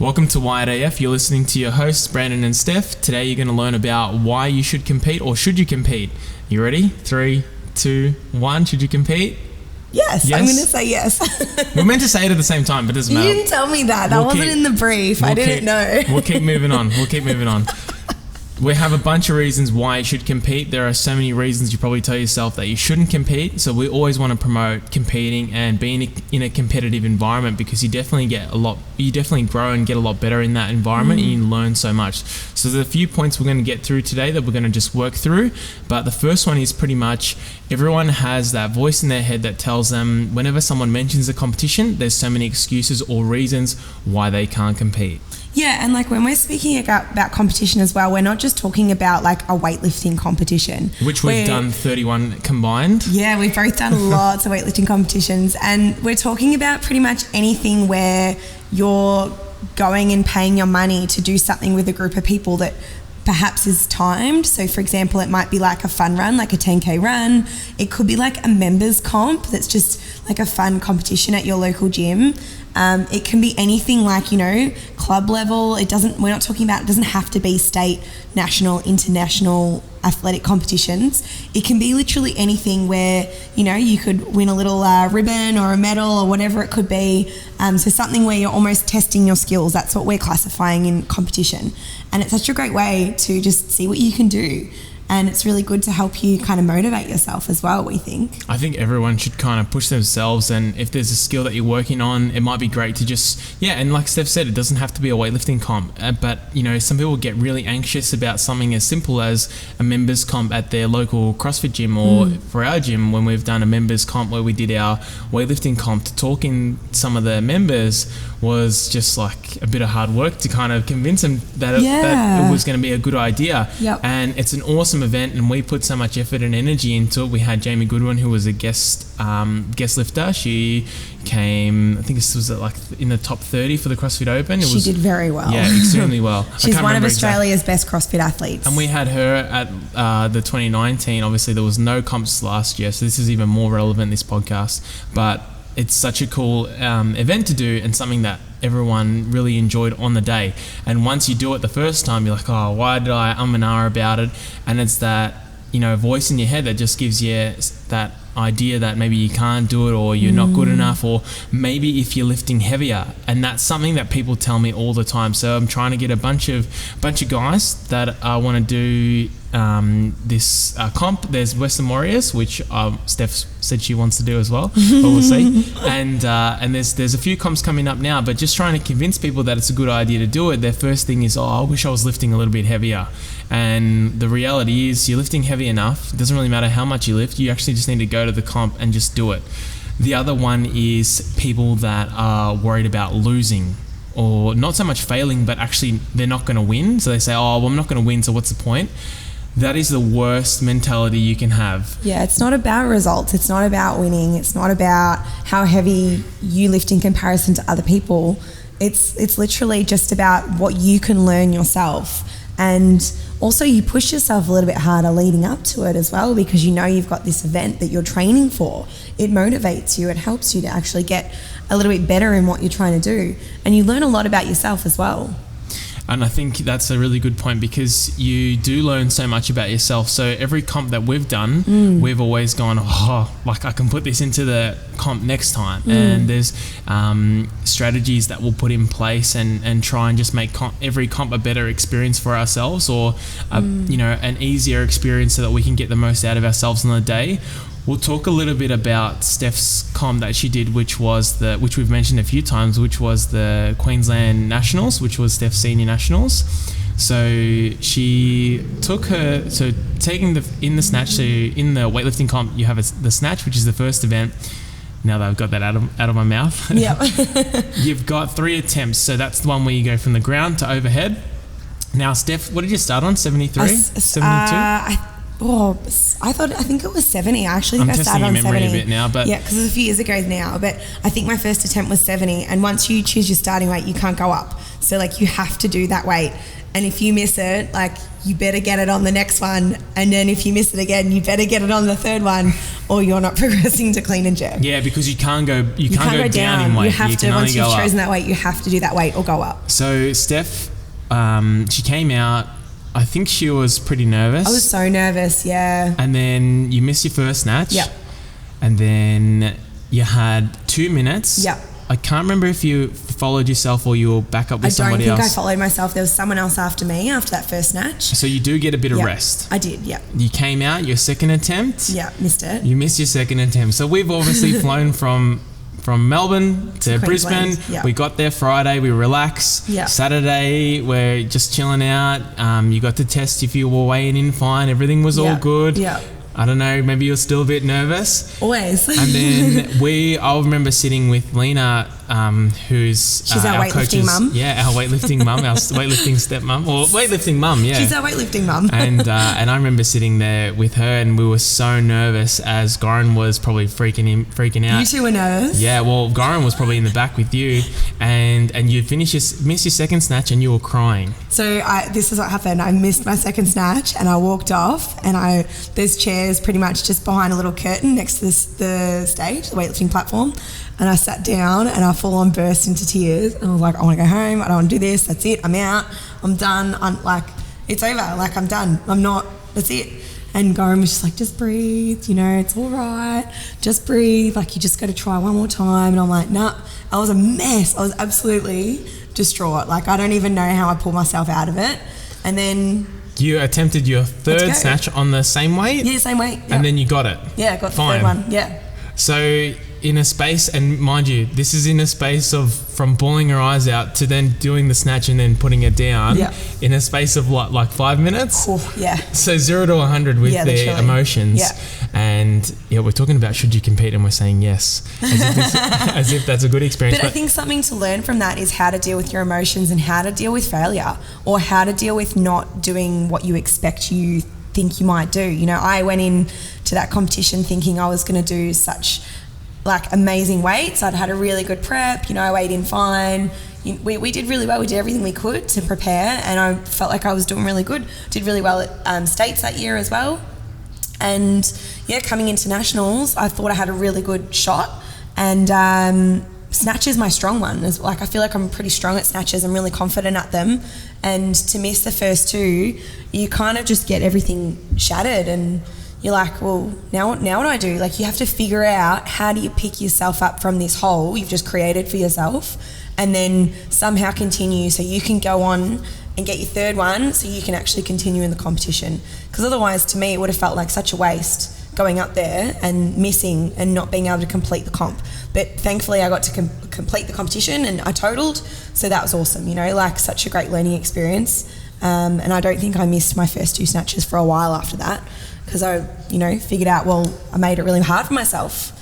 Welcome to Wired AF. You're listening to your hosts, Brandon and Steph. Today you're going to learn about why you should compete, or should you compete. You ready? 3, 2, 1. Should you compete? Yes, I'm going to say yes. We're meant to say it at the same time, but it doesn't matter. You didn't tell me that. That wasn't in the brief. I didn't know. We'll keep moving on. We have a bunch of reasons why you should compete. There are so many reasons you probably tell yourself that you shouldn't compete. So we always want to promote competing and being in a competitive environment, because you definitely grow and get a lot better in that environment, and you learn so much. So there's a few points we're going to get through today that we're going to just work through. But the first one is pretty much everyone has that voice in their head that tells them whenever someone mentions a competition, there's so many excuses or reasons why they can't compete. Yeah, and like when we're speaking about competition as well, we're not just talking about like a weightlifting competition. Which we've done 31 combined. Yeah, we've both done lots of weightlifting competitions, and we're talking about pretty much anything where you're going and paying your money to do something with a group of people that perhaps is timed. So for example, it might be like a fun run, like a 10K run. It could be like a members comp that's just like a fun competition at your local gym. It can be anything like, club level. We're not talking about, it doesn't have to be state, national, international athletic competitions. It can be literally anything where, you could win a little ribbon or a medal or whatever it could be. So something where you're almost testing your skills. That's what we're classifying in competition. And it's such a great way to just see what you can do. And it's really good to help you kind of motivate yourself as well, we think. I think everyone should kind of push themselves, and if there's a skill that you're working on, it might be great to just, and like Steph said, it doesn't have to be a weightlifting comp, but some people get really anxious about something as simple as a members comp at their local CrossFit gym, or for our gym, when we've done a members comp where we did our weightlifting comp, to talk in some of the members was just like a bit of hard work to kind of convince them that it was going to be a good idea. Yep. And it's an awesome event, and we put so much effort and energy into it. We had Jamie Goodwin, who was a guest lifter. She came, I think this was in the top 30 for the CrossFit Open. She did very well. Yeah, extremely well. She's one of Australia's best CrossFit athletes. And we had her at the 2019. Obviously, there was no comps last year, so this is even more relevant, this podcast. But it's such a cool event to do, and something that everyone really enjoyed on the day. And once you do it the first time, you're like, oh, why did I and ah about it? And it's that, voice in your head that just gives you that idea that maybe you can't do it, or you're not good enough, or maybe if you're lifting heavier. And that's something that people tell me all the time. So I'm trying to get a bunch of guys that want to do this comp. There's Western Warriors, which Steph said she wants to do as well, but we'll see. And there's a few comps coming up now, but just trying to convince people that it's a good idea to do it. Their first thing is, I wish I was lifting a little bit heavier. And the reality is, you're lifting heavy enough. It doesn't really matter how much you lift. You actually just need to go to the comp and just do it. The other one is people that are worried about losing, or not so much failing, but actually they're not going to win. So they say, I'm not going to win, so what's the point? That is the worst mentality you can have. Yeah, it's not about results. It's not about winning. It's not about how heavy you lift in comparison to other people. It's literally just about what you can learn yourself. And also you push yourself a little bit harder leading up to it as well, because you've got this event that you're training for. It motivates you. It helps you to actually get a little bit better in what you're trying to do. And you learn a lot about yourself as well. And I think that's a really good point, because you do learn so much about yourself. So every comp that we've done, we've always gone, I can put this into the comp next time. And there's strategies that we'll put in place and try and just make every comp a better experience for ourselves, or an easier experience, so that we can get the most out of ourselves on the day. We'll talk a little bit about Steph's comp that she did, which we've mentioned a few times, which was the Queensland Nationals, which was Steph's senior nationals. So she took taking in the snatch. So in the weightlifting comp, you have the snatch, which is the first event. Now that I've got that out of my mouth. Yep. You've got 3 attempts. So that's the one where you go from the ground to overhead. Now, Steph, what did you start on? 73? 72? I think it was 70. I actually think I started on 70. I'm testing your memory a bit now, but yeah, because it was a few years ago now. But I think my first attempt was 70. And once you choose your starting weight, you can't go up. So you have to do that weight. And if you miss it, you better get it on the next one. And then if you miss it again, you better get it on the third one. or you're not progressing to clean and jerk. Yeah, because you can't go down in weight. You have to, once you've chosen up. that weight, you have to do that weight or go up. So Steph, she came out, I think she was pretty nervous. I was so nervous, yeah. And then you missed your first snatch. Yep. And then you had 2 minutes. Yep. I can't remember if you followed yourself or you were back up with somebody else. I don't think I followed myself. There was someone else after me after that first snatch. So you do get a bit of rest. I did, yeah. You came out, your second attempt. Yeah, missed it. You missed your second attempt. So we've obviously flown from Melbourne to Brisbane. Yeah. We got there Friday, we relaxed. Yeah. Saturday, we're just chilling out. You got to test if you were weighing in fine. Everything was all good. Yeah. I don't know, maybe you're still a bit nervous. Always. And then I remember sitting with Lena, who's she's our weightlifting mum. Yeah, our weightlifting mum, our weightlifting stepmom, or weightlifting mum, yeah. She's our weightlifting mum. And I remember sitting there with her, and we were so nervous as Goran was probably freaking out. You two were nervous? Yeah, well, Goran was probably in the back with you, and you missed your second snatch, and you were crying. So this is what happened. I missed my second snatch, and I walked off, and there's chairs pretty much just behind a little curtain next to the stage, the weightlifting platform, and I sat down and I full on burst into tears, and I was like, I want to go home, I don't want to do this, that's it, I'm out, I'm done, it's over, I'm done, that's it. And Goran was just like, just breathe, it's all right, just breathe, you just got to try one more time. And I'm like, nah. I was a mess. I was absolutely distraught. I don't even know how I pulled myself out of it. And then you attempted your third snatch on the same weight? Yeah, same weight. Yep. And then you got it? Yeah, got the third one, yeah. So in a space, and mind you, this is in a space of from bawling her eyes out to then doing the snatch and then putting it down, in a space of what, 5 minutes? Oh, yeah. So 0 to 100 with the emotions. Yeah. And we're talking about should you compete, and we're saying yes, as if that's a good experience. But I think something to learn from that is how to deal with your emotions and how to deal with failure, or how to deal with not doing what you expect you think you might do. I went into that competition thinking I was going to do such amazing weights. I'd had a really good prep, I weighed in fine. We did really well. We did everything we could to prepare, and I felt like I was doing really good. Did really well at States that year as well. And coming into nationals, I thought I had a really good shot, and snatch is my strong one. I feel like I'm pretty strong at snatches. I'm really confident at them, and to miss the first two, you kind of just get everything shattered, and you're like, well, now what do I do? You have to figure out, how do you pick yourself up from this hole you've just created for yourself, and then somehow continue so you can go on and get your third one so you can actually continue in the competition. Because otherwise, to me, it would have felt like such a waste going up there and missing and not being able to complete the comp. But thankfully, I got to complete the competition, and I totaled, so that was awesome, such a great learning experience. And I don't think I missed my first two snatches for a while after that, because I, figured out, I made it really hard for myself.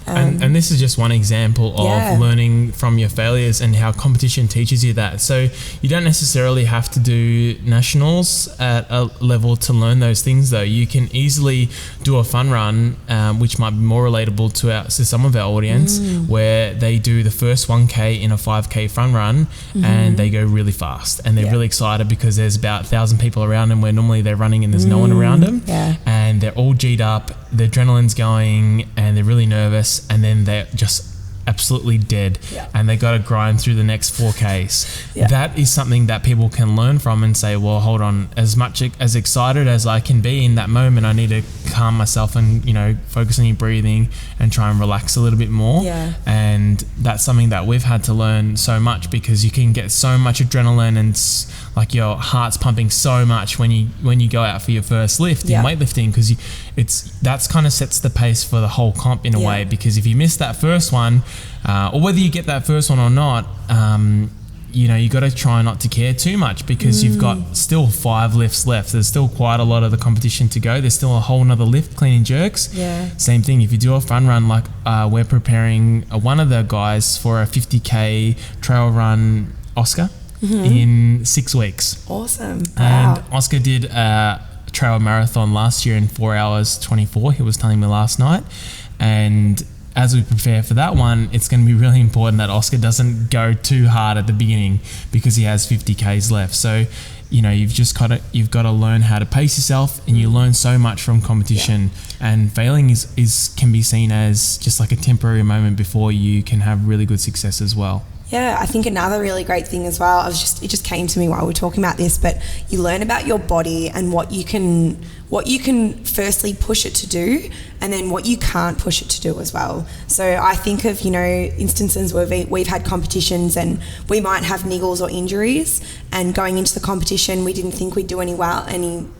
And this is just one example of learning from your failures and how competition teaches you that. So you don't necessarily have to do nationals at a level to learn those things, though. You can easily do a fun run, which might be more relatable to some of our audience, where they do the first 1K in a 5K fun run, and they go really fast, and they're really excited because there's about 1,000 people around them, where normally they're running and there's no one around them, and they're all G'd up, the adrenaline's going, and they're really nervous, and then they're just absolutely dead, and they got to grind through the next 4Ks. That is something that people can learn from and say, well, hold on, as much as excited as I can be in that moment, I need to calm myself and focus on your breathing and try and relax a little bit more. And that's something that we've had to learn so much, because you can get so much adrenaline and your heart's pumping so much when you go out for your first lift in weightlifting, because that's kind of sets the pace for the whole comp in a way. Because if you miss that first one, or whether you get that first one or not, you got to try not to care too much, because you've got still 5 lifts left. There's still quite a lot of the competition to go. There's still a whole nother lift, clean and jerks. Same thing, if you do a fun run, we're preparing one of the guys for a 50K trail run, Oscar, in 6 weeks. Awesome. And Oscar did a trail marathon last year in 4 hours 24. He was telling me last night, and as we prepare for that one, it's going to be really important that Oscar doesn't go too hard at the beginning because he has 50 Ks left. So, you know, you've got to learn how to pace yourself, and you learn so much from competition. And failing is can be seen as just like a temporary moment before you can have really good success as well. Yeah, I think another really great thing as well, it just came to me while we were talking about this, but you learn about your body and what you can firstly push it to do, and then what you can't push it to do as well. So I think of, you know, instances where we've had competitions and we might have niggles or injuries, and going into the competition we didn't think we'd do any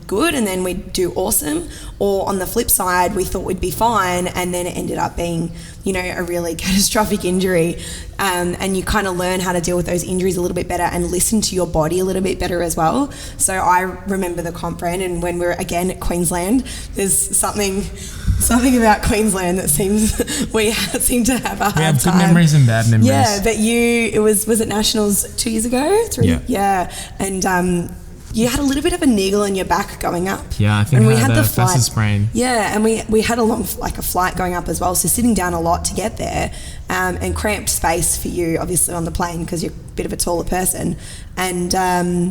good, and then we'd do awesome. Or on the flip side, we thought we'd be fine, and then it ended up being, you know, a really catastrophic injury. And you kind of learn how to deal with those injuries a little bit better and listen to your body a little bit better as well. So I remember the comp, Brandon, when we were again at Queensland. There's something about Queensland that we seem to have a hard time. We have good memories and bad memories. Yeah, but was it Nationals 2 years ago? 3? Yeah. And you had a little bit of a niggle in your back going up. Yeah, I think I had a facet sprain. Yeah, and we had a flight going up as well, so sitting down a lot to get there, and cramped space for you, obviously, on the plane because you're a bit of a taller person. And,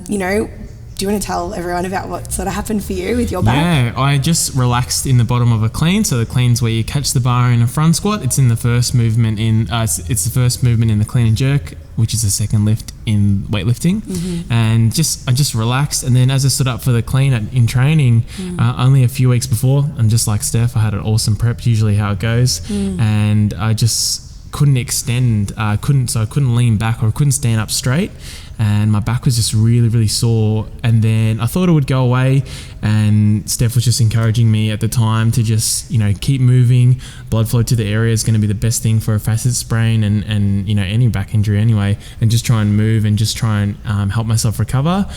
you know, do you want to tell everyone about what sort of happened for you with your back? Yeah, I just relaxed in the bottom of a clean. So the clean's where you catch the bar in a front squat. It's in the first movement it's the first movement in the clean and jerk, which is the second lift in weightlifting. Mm-hmm. And I just relaxed. And then as I stood up for the clean in training, only a few weeks before, and just like Steph, I had an awesome prep, usually how it goes. And I just couldn't extend, I couldn't lean back, or I couldn't stand up straight, and my back was just really, really sore. And then I thought it would go away, and Steph was just encouraging me at the time to just, you know, keep moving. Blood flow to the area is going to be the best thing for a facet sprain and you know, any back injury anyway, and just try and move and just try and help myself recover.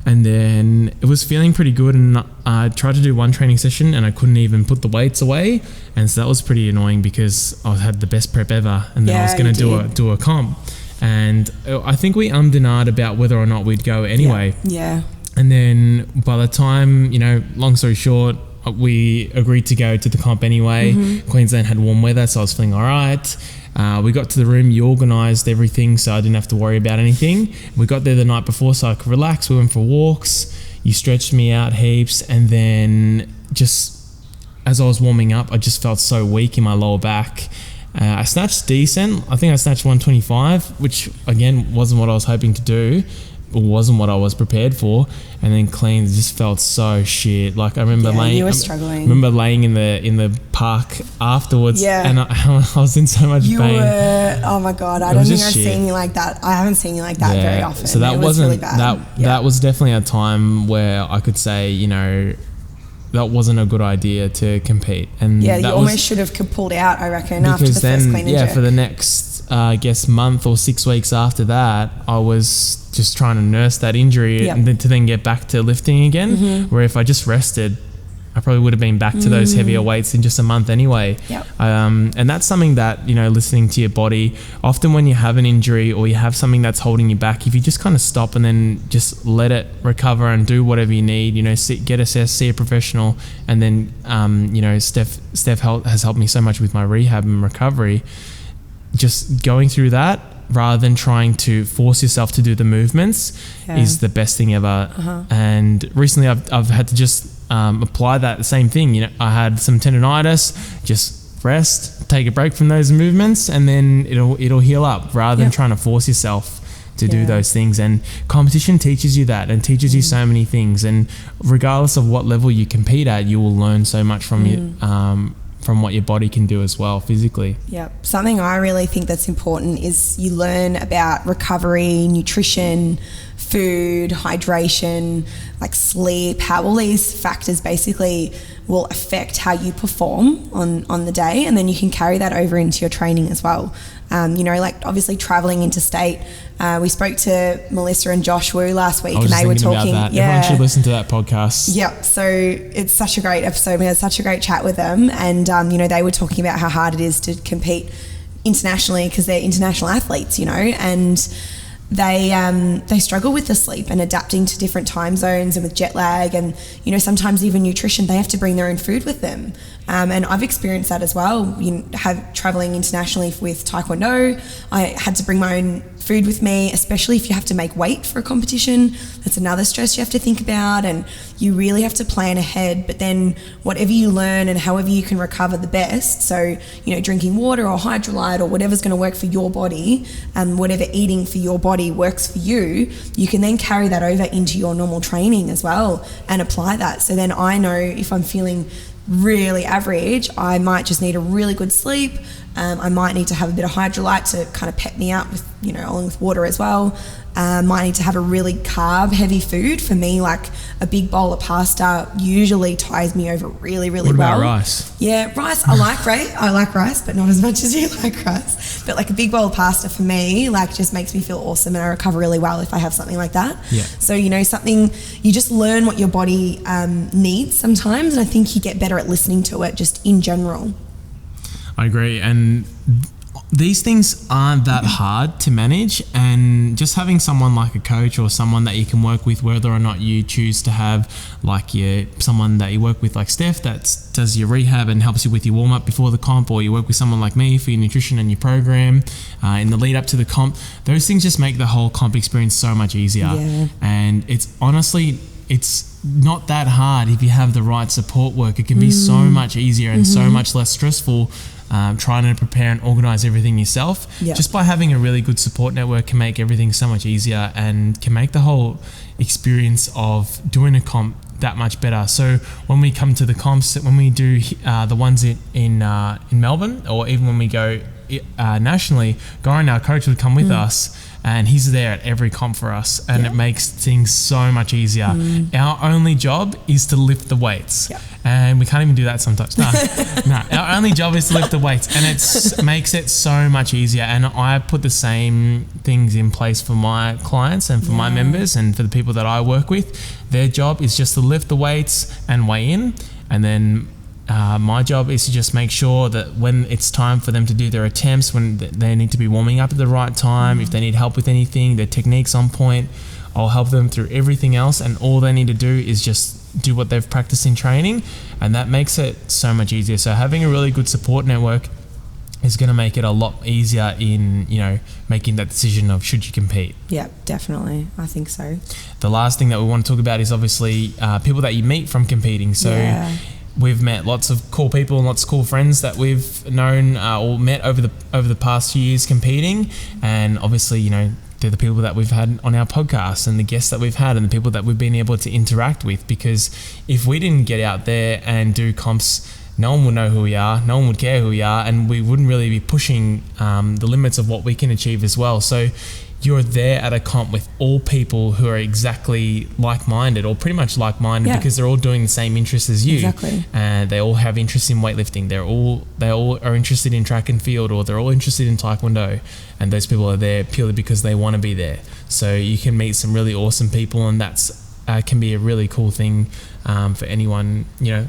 And then it was feeling pretty good, and I tried to do one training session and I couldn't even put the weights away, and so that was pretty annoying because I had the best prep ever, and then I was going to do a comp, and I think we and ahed about whether or not we'd go anyway. Yeah. And then by the time, you know, long story short, we agreed to go to the comp anyway. Queensland had warm weather, so I was feeling all right. We got to the room, you organised everything so I didn't have to worry about anything. We got there the night before so I could relax. We went for walks, you stretched me out heaps, and then just as I was warming up, I just felt so weak in my lower back. I snatched decent. I think I snatched 125, which again wasn't what I was hoping to do. It wasn't what I was prepared for. And then clean just felt so shit. Like I remember you were struggling. I remember laying in the park afterwards, and I was in so much pain. Oh my god, I don't think I've seen you like that. I haven't seen you like that very often. So that was wasn't really bad. That was definitely a time where I could say, you know, that wasn't a good idea to compete. And you almost should have pulled out, I reckon, after the first clean and jerk. For the next I guess month or 6 weeks after that, I was just trying to nurse that injury and then get back to lifting again. Where if I just rested, I probably would have been back to those heavier weights in just a month anyway. And that's something that, you know, listening to your body, often when you have an injury or you have something that's holding you back, if you just kind of stop and then just let it recover and do whatever you need, you know, get assessed, see a professional, and then, you know, Steph has helped me so much with my rehab and recovery. Just going through that rather than trying to force yourself to do the movements is the best thing ever. And recently I've had to just apply that same thing. You know, I had some tendonitis, just rest, take a break from those movements, and then it'll heal up rather than trying to force yourself to do those things. And competition teaches you that and teaches you so many things. And regardless of what level you compete at, you will learn so much from what your body can do as well physically. Something I really think that's important is you learn about recovery, nutrition, food, hydration, like sleep, how all these factors basically will affect how you perform on the day, and then you can carry that over into your training as well. You know, like obviously traveling interstate. We spoke to Melissa and Josh Wu last week, and they were talking. Everyone should listen to that podcast. So it's such a great episode. We had such a great chat with them, and you know, they were talking about how hard it is to compete internationally because they're international athletes. You know, and they struggle with the sleep and adapting to different time zones and with jet lag, and sometimes even nutrition. They have to bring their own food with them, and I've experienced that as well. Traveling internationally with Taekwondo, I had to bring my own food with me, especially if you have to make weight for a competition. That's another stress you have to think about, and you really have to plan ahead. But then whatever you learn and however you can recover the best, so drinking water or hydrolyte or whatever's going to work for your body, and whatever eating for your body works for you, you can then carry that over into your normal training as well and apply that. So then I know if I'm feeling really average, I might just need a really good sleep. I might need to have a bit of hydrolyte to kind of pep me up with, along with water as well. Might need to have a really carb heavy food. For me, like a big bowl of pasta usually ties me over really, really well. What about rice? Yeah, rice. I like rice, but not as much as you like rice. But like a big bowl of pasta for me, like just makes me feel awesome, and I recover really well if I have something like that. Yeah. So, something, you just learn what your body needs sometimes, and I think you get better at listening to it just in general. I agree, and these things aren't that hard to manage, and just having someone like a coach or someone that you can work with, whether or not you choose to have like someone that you work with like Steph that does your rehab and helps you with your warm-up before the comp, or you work with someone like me for your nutrition and your program in the lead up to the comp, those things just make the whole comp experience so much easier. Yeah. And it's not that hard if you have the right support work. It can be so much easier and so much less stressful. Trying to prepare and organize everything yourself. Yep. Just by having a really good support network can make everything so much easier and can make the whole experience of doing a comp that much better. So when we come to the comps, when we do the ones in Melbourne, or even when we go nationally, Goran, our coach, would come with us, and he's there at every comp for us, and it makes things so much easier. Our only job is to lift the weights, and we can't even do that sometimes. No, our only job is to lift the weights, and it makes it so much easier. And I put the same things in place for my clients and for my members and for the people that I work with. Their job is just to lift the weights and weigh in, and then my job is to just make sure that when it's time for them to do their attempts, when they need to be warming up at the right time, if they need help with anything, their technique's on point, I'll help them through everything else, and all they need to do is just do what they've practiced in training, and that makes it so much easier. So having a really good support network is going to make it a lot easier in, making that decision of should you compete. Yeah, definitely. I think so. The last thing that we want to talk about is obviously people that you meet from competing. So we've met lots of cool people and lots of cool friends that we've known or met over the past few years competing, and obviously they're the people that we've had on our podcast and the guests that we've had and the people that we've been able to interact with, because if we didn't get out there and do comps, no one would know who we are, no one would care who we are, and we wouldn't really be pushing the limits of what we can achieve as well. So you're there at a comp with all people who are exactly like-minded, or pretty much like-minded, because they're all doing the same interests as you. Exactly. And they all have interest in weightlifting. They all are interested in track and field, or they're all interested in Taekwondo. And those people are there purely because they want to be there. So you can meet some really awesome people, and that's can be a really cool thing for anyone,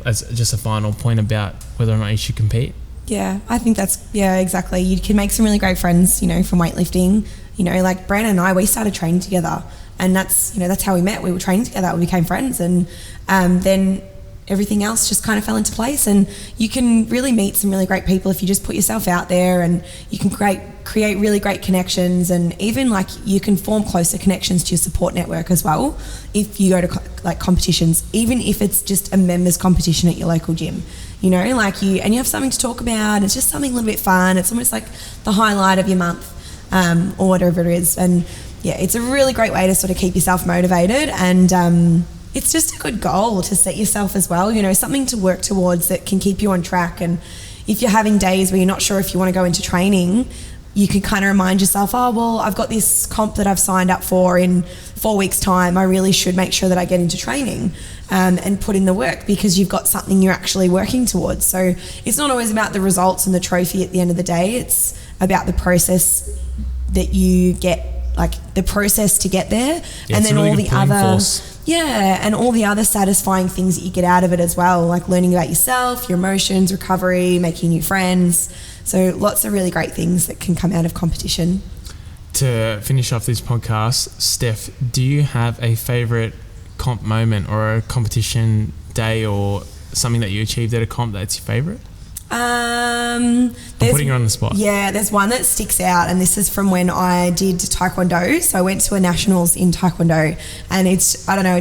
as just a final point about whether or not you should compete. Yeah, I think exactly. You can make some really great friends, from weightlifting. Like Brandon and I, we started training together, and that's how we met. We were training together, we became friends, and then everything else just kind of fell into place. And you can really meet some really great people if you just put yourself out there, and you can create really great connections, and even like you can form closer connections to your support network as well if you go to like competitions, even if it's just a members competition at your local gym. You have something to talk about. It's just something a little bit fun. It's almost like the highlight of your month. Or whatever it is. And it's a really great way to sort of keep yourself motivated, and it's just a good goal to set yourself as well, something to work towards that can keep you on track. And if you're having days where you're not sure if you want to go into training, you can kind of remind yourself, I've got this comp that I've signed up for in 4 weeks' time. I really should make sure that I get into training and put in the work, because you've got something you're actually working towards. So it's not always about the results and the trophy at the end of the day. It's about the process that you get, like the process to get there, and then all the other and all the other satisfying things that you get out of it as well, like learning about yourself, your emotions, recovery, making new friends. So lots of really great things that can come out of competition. to finish off this podcast, Steph, do you have a favorite comp moment or a competition day or something that you achieved at a comp that's your favorite? I'm putting you on the spot. Yeah, there's one that sticks out, and this is from when I did Taekwondo. So I went to a nationals in Taekwondo, and it's, I don't know,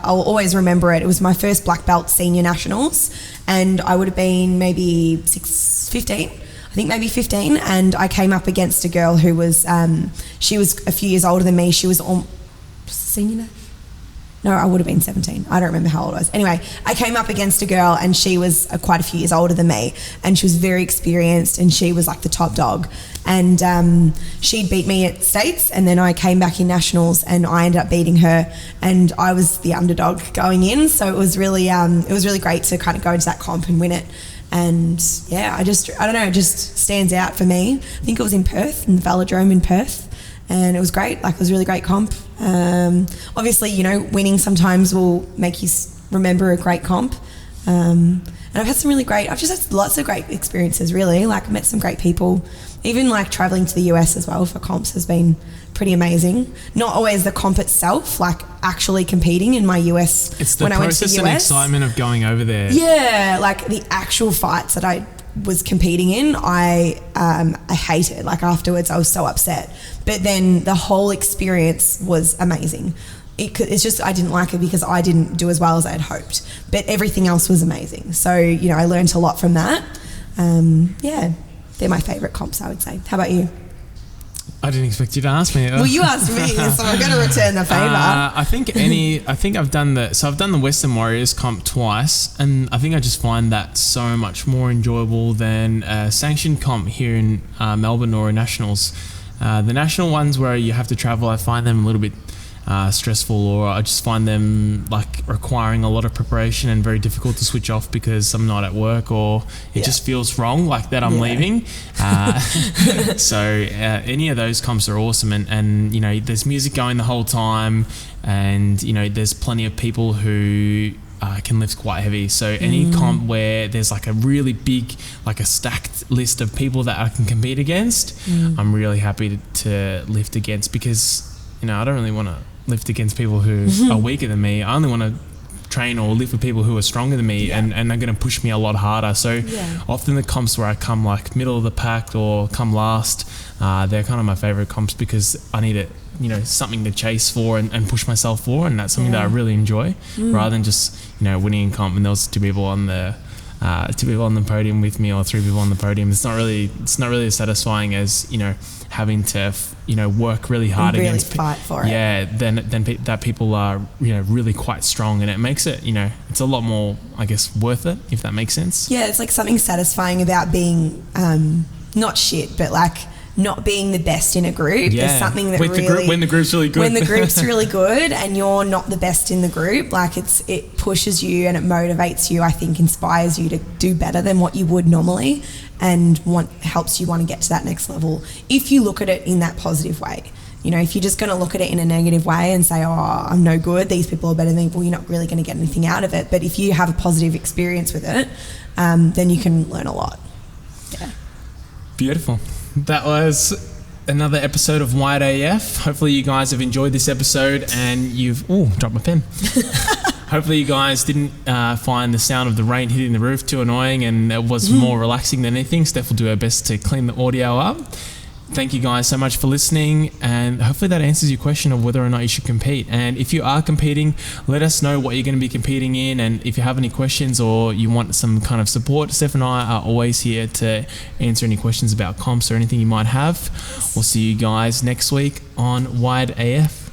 I'll always remember it. It was my first black belt senior nationals, and I would have been maybe 15, and I came up against a girl who was, she was a few years older than me. She was senior now? No, I would have been 17. I don't remember how old I was. Anyway, I came up against a girl, and she was quite a few years older than me, and she was very experienced, and she was like the top dog. And she'd beat me at states, and then I came back in nationals, and I ended up beating her, and I was the underdog going in. So it was really great to kind of go into that comp and win it. And yeah, I don't know, it just stands out for me. I think it was in Perth, in the Velodrome in Perth. And it was great. Like, it was a really great comp. Obviously, you know, winning sometimes will make you remember a great comp. And I've just had lots of great experiences, really. Like, I met some great people. Even like traveling to the US as well for comps has been pretty amazing. Not always the comp itself, like actually competing in my US. It's the process and excitement of going over there. Yeah, like the actual fights that I was competing in, I hated. Like, afterwards I was so upset, but then the whole experience was amazing. It's just I didn't like it because I didn't do as well as I had hoped, but everything else was amazing. So, you know, I learned a lot from that. Yeah, they're my favourite comps, I would say. How about you? I didn't expect you to ask me. Well, you asked me, so I'm going to return the favour. I think I've done the Western Warriors comp twice, and I think I just find that so much more enjoyable than a sanctioned comp here in Melbourne or nationals. The national ones where you have to travel, I find them a little bit stressful, or I just find them like requiring a lot of preparation and very difficult to switch off because I'm not at work, or it just feels wrong, like that I'm leaving. So any of those comps are awesome, and you know, there's music going the whole time, and you know, there's plenty of people who can lift quite heavy. So any comp where there's like a really big, like a stacked list of people that I can compete against, I'm really happy to lift against, because you know, I don't really want to lift against people who are weaker than me. I only want to train or lift with people who are stronger than me, and they're going to push me a lot harder. So often the comps where I come like middle of the pack or come last, they're kind of my favorite comps, because I need something to chase for and push myself for, and that's something that I really enjoy, rather than just, you know, winning a comp and there was two people on the podium with me, or three people on the podium. It's not really as satisfying as, you know, having to work really hard and against fight for it. Then that people are, you know, really quite strong, and it makes it, you know, it's a lot more, I guess, worth it, if that makes sense. Yeah, it's like something satisfying about being not shit, but like not being the best in a group. There's something that when the group's really good. When the group's really good and you're not the best in the group, like it pushes you and it motivates you, I think inspires you to do better than what you would normally, and helps you want to get to that next level. If you look at it in that positive way. You know, if you're just going to look at it in a negative way and say, oh, I'm no good, these people are better than me, well, you're not really going to get anything out of it. But if you have a positive experience with it, then you can learn a lot. Yeah. Beautiful. That was another episode of Wide AF. Hopefully you guys have enjoyed this episode, and you've... Oh, dropped my pen. Hopefully you guys didn't find the sound of the rain hitting the roof too annoying, and it was more relaxing than anything. Steph will do her best to clean the audio up. Thank you guys so much for listening, and hopefully that answers your question of whether or not you should compete. And if you are competing, let us know what you're going to be competing in, and if you have any questions or you want some kind of support, Steph and I are always here to answer any questions about comps or anything you might have. We'll see you guys next week on Wide AF.